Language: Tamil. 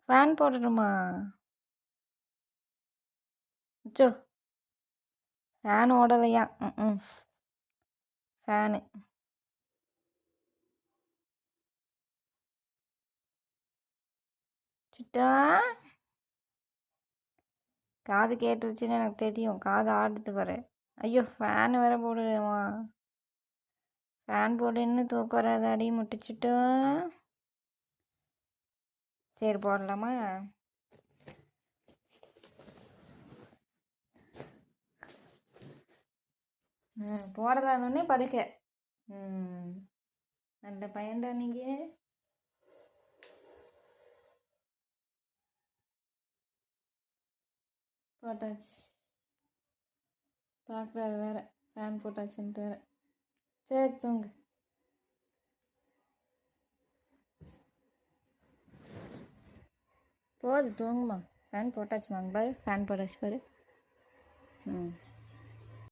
ஃபேன் போடணுமா? அச்சோ! ஃபேன் ஓடலையா? ம். ஃபேனு. சிட்டா காது கேட்டுருச்சுன்னு எனக்கு தெரியும். காது ஆடுது பாரு. ஐயோ! ஃபேன் வேற போடுவேமா? ஃபேன் போடுன்னு தூக்கம் வராதாடி முட்டிச்சுட்டோ? சரி போடலாமா? போடலான்னே படுக்க. நல்ல பையன்டா நீங்கள். போட்டாச்சு. பார்க்குறாரு வேற ஃபேன் போட்டாச்சுன்ட்டு வேற. சரி தூங்கு. போது தூங்குமா. ஃபேன் போட்டாச்சுமா. பாரு ஃபேன் போட்டாச்சு பாரு.